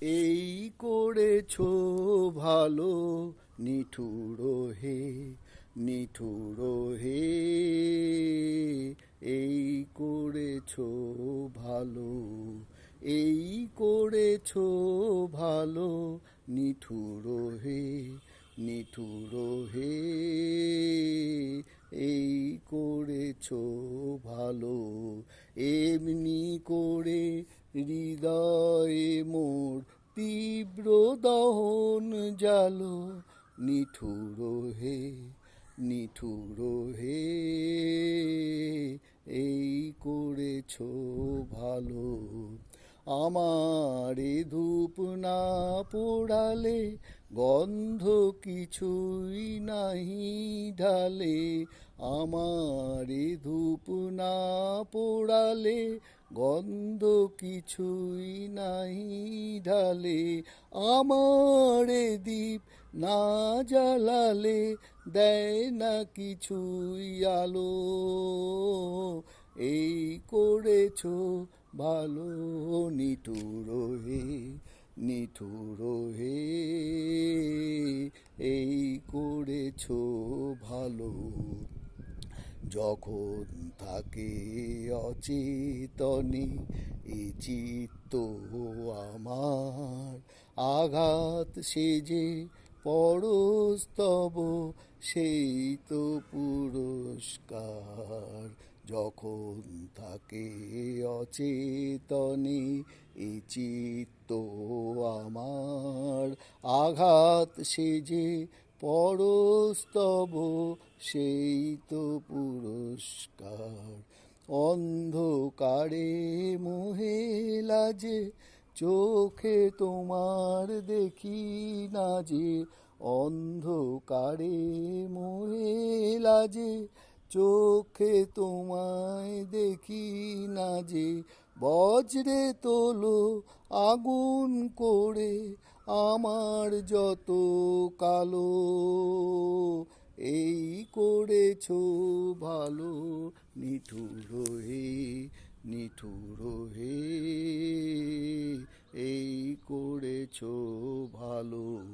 এই করেছো ভালো, নিঠুর হে, নিঠুর হে, এই করেছো ভালো, এই করেছো ভালো, নিঠুর হে, নিঠুর হে, এই করেছো ভালো। এমনি করে হৃদয়ে মোর তীব্র দহন জালো, নিঠুর হে, নিঠুর হে, এই করেছো ভালো। আমারে ধূপ না পোড়ালে, গন্ধ কিছুই নাহি ঢালে, আমারে ধূপ না পোড়ালে, গন্ধ কিছুই নাহি ঢালে, আমারে দীপ না জ্বালালে, দেয় না কিছুই আলো, এই করেছো ভালো, নিঠুর হে, নিঠুর হে, এই করেছো ভালো। যখন থাকে অচেতনে এ চিত্ত আমার, আঘাত সেজে পরস্তব, সেই তো পুরস্কার। যখন থাকে অচেতনে এ চিত্ত আমার, আঘাত সেজে পরস্তব, সেই তো পুরস্কার। অন্ধকারে মোহে লাজে, চোখে তোমার দেখি না যে, অন্ধকারে মোহে লাজে, চোখে তোমায় দেখি না যে, বজ্রে তোলো আগুন করে আমার যত কালো, এই করেছো ভালো, নিঠুর হে, নিঠুর হে, এই করেছো ভালো।